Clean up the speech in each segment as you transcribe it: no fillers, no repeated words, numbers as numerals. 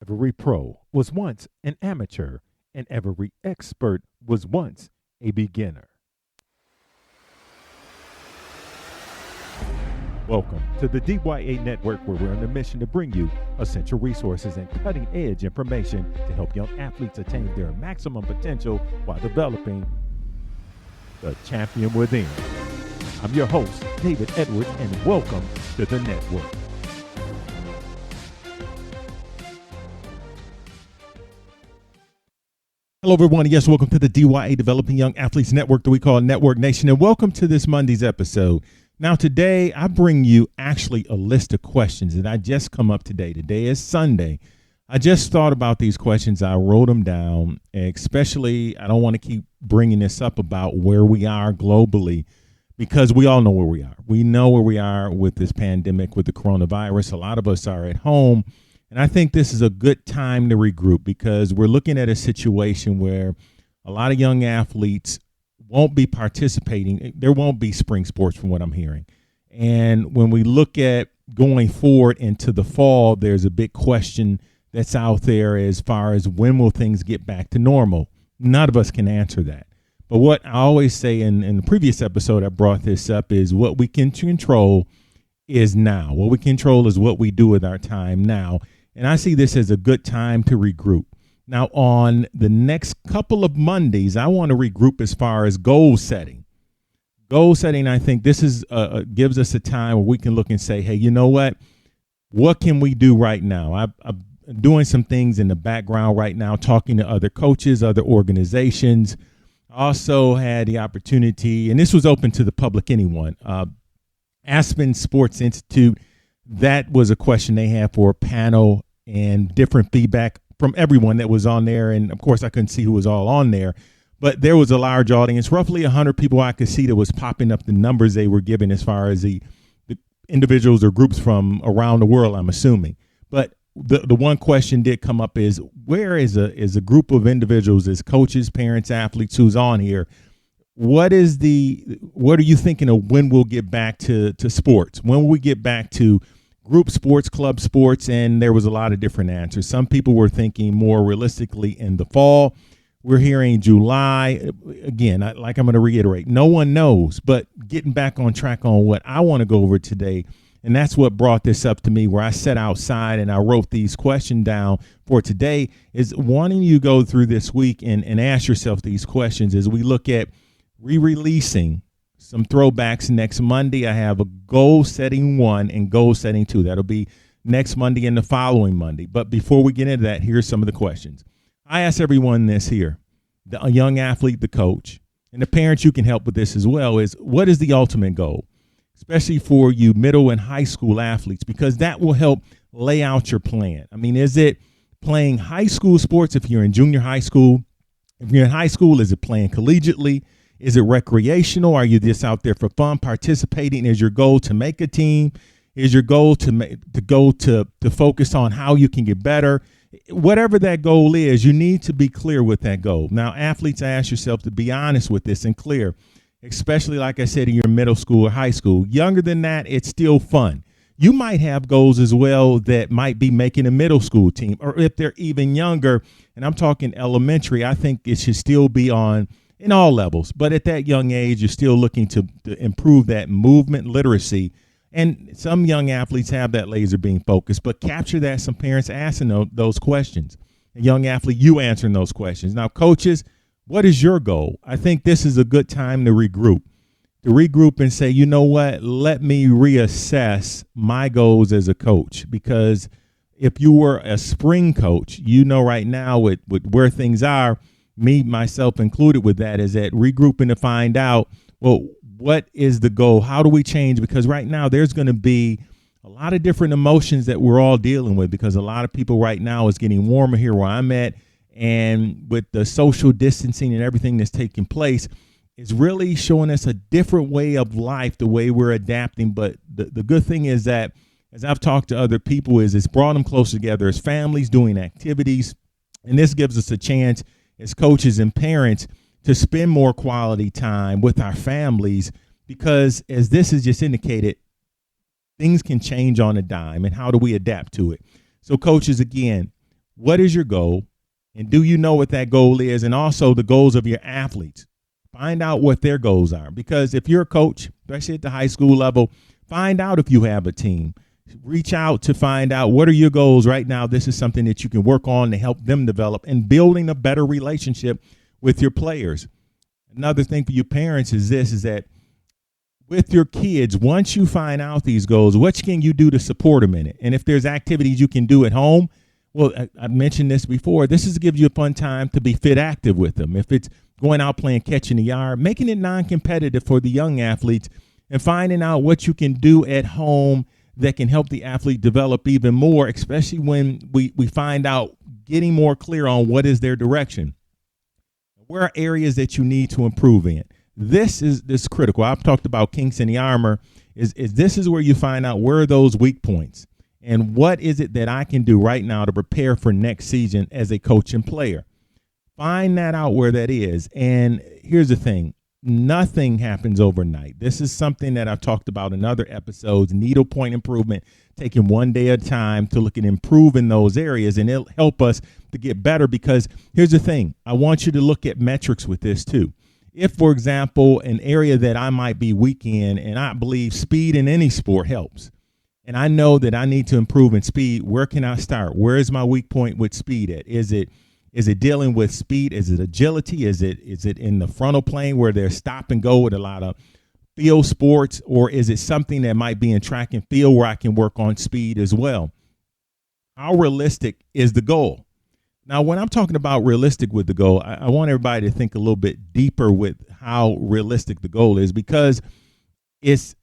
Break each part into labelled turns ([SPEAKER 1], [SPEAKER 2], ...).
[SPEAKER 1] Every pro was once an amateur, and every expert was once a beginner. Welcome to the DYA Network, where we're on a mission to bring you essential resources and cutting edge information to help young athletes attain their maximum potential while developing the champion within. I'm your host, David Edwards, and welcome to the network. Hello, everyone. Yes, welcome to the DYA Developing Young Athletes Network that we call Network Nation, and welcome to this Monday's episode. Now, today, I bring you actually a list of questions that I just come up today. Today is Sunday. I just thought about these questions. I wrote them down, especially I don't want to keep bringing this up about where we are globally, because we all know where we are. We know where we are with this pandemic, with the coronavirus. A lot of us are at home. And I think this is a good time to regroup, because we're looking at a situation where a lot of young athletes won't be participating. There won't be spring sports from what I'm hearing. And when we look at going forward into the fall, there's a big question that's out there as far as when will things get back to normal. None of us can answer that. But what I always say in the previous episode, I brought this up, is what we can control is now. What we control is what we do with our time now. And I see this as a good time to regroup. Now, on the next couple of Mondays, I want to regroup as far as goal setting. Goal setting, I think this is gives us a time where we can look and say, hey, you know what? What can we do right now? I'm doing some things in the background right now, talking to other coaches, other organizations. I also had the opportunity, and this was open to the public, anyone, Aspen Sports Institute. That was a question they had for a panel, and different feedback from everyone that was on there. And of course, I couldn't see who was all on there, but there was a large audience, roughly 100 people I could see that was popping up the numbers they were giving as far as the individuals or groups from around the world, I'm assuming. But the one question did come up is, where is a group of individuals, as coaches, parents, athletes who's on here? What are you thinking of when we'll get back to sports? When will we get back to group sports, club sports? And there was a lot of different answers. Some people were thinking more realistically in the fall. We're hearing July. Again, I'm going to reiterate, no one knows, but getting back on track on what I want to go over today. And that's what brought this up to me, where I sat outside and I wrote these questions down for today, is wanting you to go through this week and ask yourself these questions as we look at re-releasing some throwbacks next Monday. I have a goal setting 1 and goal setting 2. That'll be next Monday and the following Monday. But before we get into that, here's some of the questions. I ask everyone this here, a young athlete, the coach, and the parents, you can help with this as well, is what is the ultimate goal, especially for you middle and high school athletes, because that will help lay out your plan. I mean, is it playing high school sports if you're in junior high school? If you're in high school, is it playing collegiately? Is it recreational? Are you just out there for fun, participating? Is your goal to make a team? Is your goal to focus on how you can get better? Whatever that goal is, you need to be clear with that goal. Now, athletes, ask yourself to be honest with this and clear, especially, like I said, in your middle school or high school. Younger than that, it's still fun. You might have goals as well that might be making a middle school team, or if they're even younger, and I'm talking elementary, I think it should still be on in all levels. But at that young age, you're still looking to improve that movement literacy. And some young athletes have that laser beam focus, but capture that. Some parents asking those questions. A young athlete, you answering those questions. Now, coaches, what is your goal? I think this is a good time to regroup and say, you know what, let me reassess my goals as a coach. Because if you were a spring coach, you know right now with where things are, me, myself included with that, is that regrouping to find out, well, what is the goal? How do we change? Because right now there's going to be a lot of different emotions that we're all dealing with, because a lot of people right now is getting warmer here where I'm at. And with the social distancing and everything that's taking place, it's really showing us a different way of life, the way we're adapting. But the good thing is that, as I've talked to other people, is it's brought them closer together as families doing activities. And this gives us a chance as coaches and parents to spend more quality time with our families, because as this has just indicated, things can change on a dime, and how do we adapt to it? So coaches, again, what is your goal? And do you know what that goal is? And also the goals of your athletes. Find out what their goals are. Because if you're a coach, especially at the high school level, find out if you have a team. Reach out to find out what are your goals right now. This is something that you can work on to help them develop and building a better relationship with your players. Another thing for you parents is that with your kids, once you find out these goals, what can you do to support them in it? And if there's activities you can do at home, well, I mentioned this before. This is to give you a fun time to be fit active with them. If it's going out playing catch in the yard, making it non-competitive for the young athletes and finding out what you can do at home that can help the athlete develop even more, especially when we find out getting more clear on what is their direction. Where are areas that you need to improve in? This is critical. I've talked about kinks in the armor. This is where you find out where are those weak points and what is it that I can do right now to prepare for next season as a coach and player. Find that out where that is. And here's the thing. Nothing happens overnight. This is something that I've talked about in other episodes, needlepoint improvement, taking one day at a time to look at improving those areas, and it'll help us to get better because here's the thing. I want you to look at metrics with this too. If, for example, an area that I might be weak in, and I believe speed in any sport helps, and I know that I need to improve in speed, where can I start? Where is my weak point with speed at? Is it dealing with speed? Is it agility? Is it in the frontal plane where there's stop and go with a lot of field sports? Or is it something that might be in track and field where I can work on speed as well? How realistic is the goal? Now, when I'm talking about realistic with the goal, I want everybody to think a little bit deeper with how realistic the goal is, because it's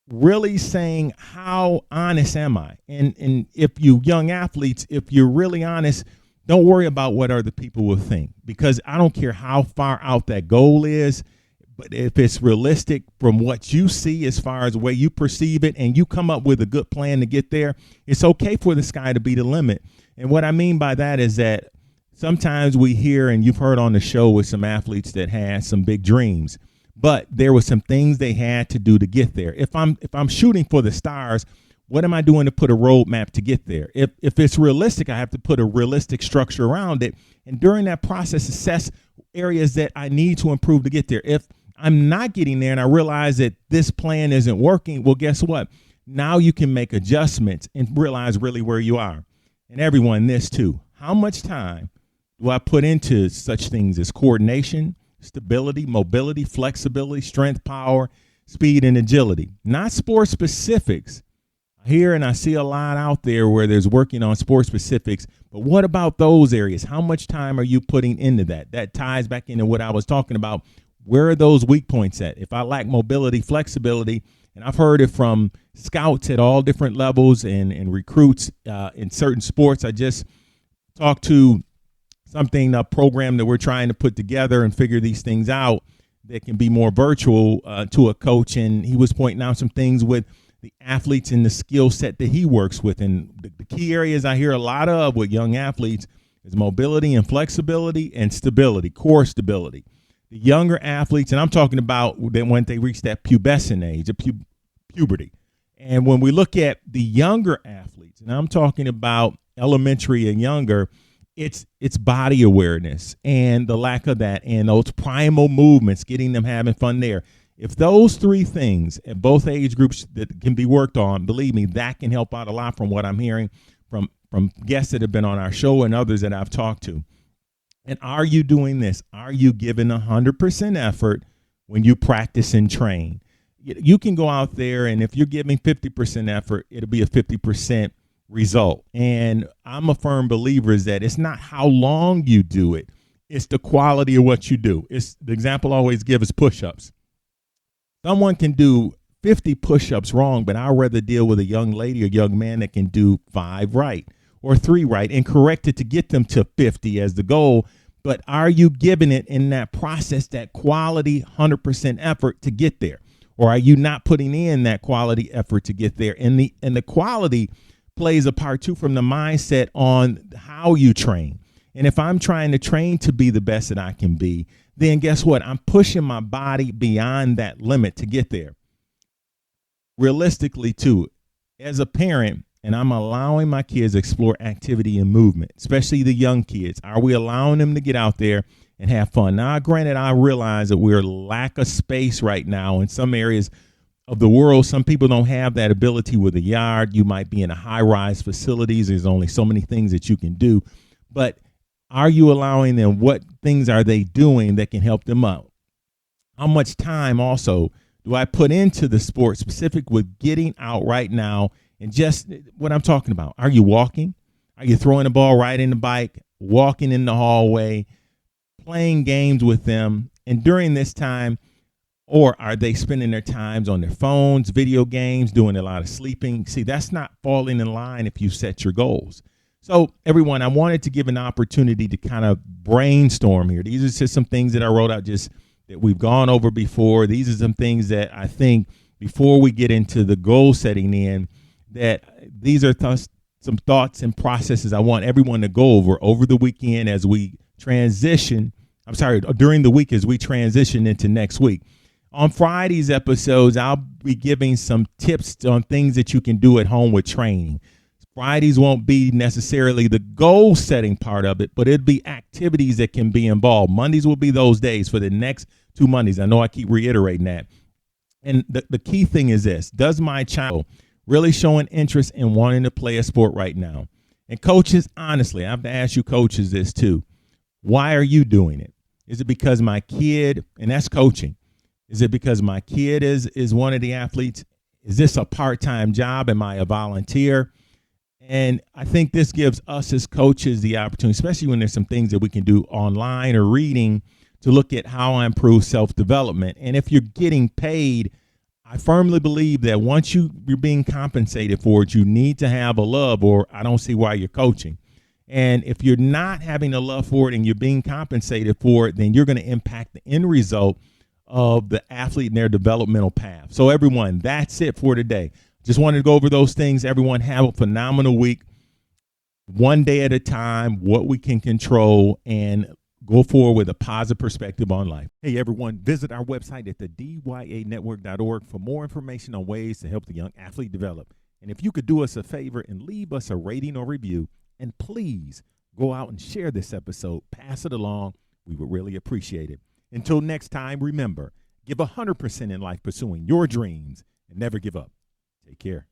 [SPEAKER 1] really saying, how honest am I? And if you young athletes, if you're really honest, don't worry about what other people will think, because I don't care how far out that goal is, but if it's realistic from what you see as far as the way you perceive it and you come up with a good plan to get there, it's okay for the sky to be the limit. And what I mean by that is that sometimes we hear, and you've heard on the show with some athletes that had some big dreams, but there were some things they had to do to get there. If I'm shooting for the stars, what am I doing to put a roadmap to get there? If it's realistic, I have to put a realistic structure around it. And during that process, assess areas that I need to improve to get there. If I'm not getting there and I realize that this plan isn't working, well, guess what? Now you can make adjustments and realize really where you are. And everyone, this too. How much time do I put into such things as coordination, stability, mobility, flexibility, strength, power, speed, and agility? Not sport specifics. I hear and I see a lot out there where there's working on sport specifics, but what about those areas? How much time are you putting into that? That ties back into what I was talking about. Where are those weak points at? If I lack mobility, flexibility, and I've heard it from scouts at all different levels and recruits in certain sports. I just talked to a program that we're trying to put together and figure these things out that can be more virtual to a coach, and he was pointing out some things with the athletes and the skill set that he works with. And the key areas I hear a lot of with young athletes is mobility and flexibility and stability, core stability. The younger athletes, and I'm talking about when they reach that pubescent age, puberty. And when we look at the younger athletes, and I'm talking about elementary and younger, it's body awareness and the lack of that and those primal movements, getting them having fun there. If those three things at both age groups that can be worked on, believe me, that can help out a lot from what I'm hearing from guests that have been on our show and others that I've talked to. And are you doing this? Are you giving 100% effort when you practice and train? You can go out there, and if you're giving 50% effort, it'll be a 50% result. And I'm a firm believer is that it's not how long you do it. It's the quality of what you do. It's the example I always give is push-ups. Someone can do 50 push-ups wrong, but I'd rather deal with a young lady or young man that can do 5 right or 3 right and correct it to get them to 50 as the goal. But are you giving it in that process, that quality 100% effort to get there? Or are you not putting in that quality effort to get there? And the quality plays a part too from the mindset on how you train. And if I'm trying to train to be the best that I can be, then guess what? I'm pushing my body beyond that limit to get there. Realistically too, as a parent, and I'm allowing my kids to explore activity and movement, especially the young kids? Are we allowing them to get out there and have fun? Now, granted, I realize that we're lack of space right now in some areas of the world. Some people don't have that ability with a yard. You might be in a high-rise facilities. There's only so many things that you can do. But are you allowing them? What things are they doing that can help them out? How much time also do I put into the sport specific with getting out right now and just what I'm talking about? Are you walking? Are you throwing the ball, riding the bike, walking in the hallway, playing games with them? And during this time, or are they spending their times on their phones, video games, doing a lot of sleeping? See, that's not falling in line if you set your goals. So, everyone, I wanted to give an opportunity to kind of brainstorm here. These are just some things that I wrote out just that we've gone over before. These are some things that I think before we get into the goal setting in, that these are some thoughts and processes I want everyone to go over the weekend as we transition. During the week as we transition into next week. On Friday's episodes, I'll be giving some tips on things that you can do at home with training. Fridays won't be necessarily the goal setting part of it, but it'll be activities that can be involved. Mondays will be those days for the next 2 Mondays. I know I keep reiterating that. And the key thing is this: does my child really showing interest in wanting to play a sport right now? And coaches, honestly, I have to ask you coaches this too. Why are you doing it? Is it because my kid, and that's coaching, is it because my kid is one of the athletes? Is this a part-time job? Am I a volunteer? And I think this gives us as coaches the opportunity, especially when there's some things that we can do online or reading, to look at how I improve self-development. And if you're getting paid, I firmly believe that once you're being compensated for it, you need to have a love, or I don't see why you're coaching. And if you're not having a love for it and you're being compensated for it, then you're going to impact the end result of the athlete and their developmental path. So everyone, that's it for today. Just wanted to go over those things. Everyone have a phenomenal week, one day at a time, what we can control, and go forward with a positive perspective on life. Hey, everyone, visit our website at the dyanetwork.org for more information on ways to help the young athlete develop. And if you could do us a favor and leave us a rating or review, and please go out and share this episode, pass it along. We would really appreciate it. Until next time, remember, give 100% in life pursuing your dreams and never give up. Take care.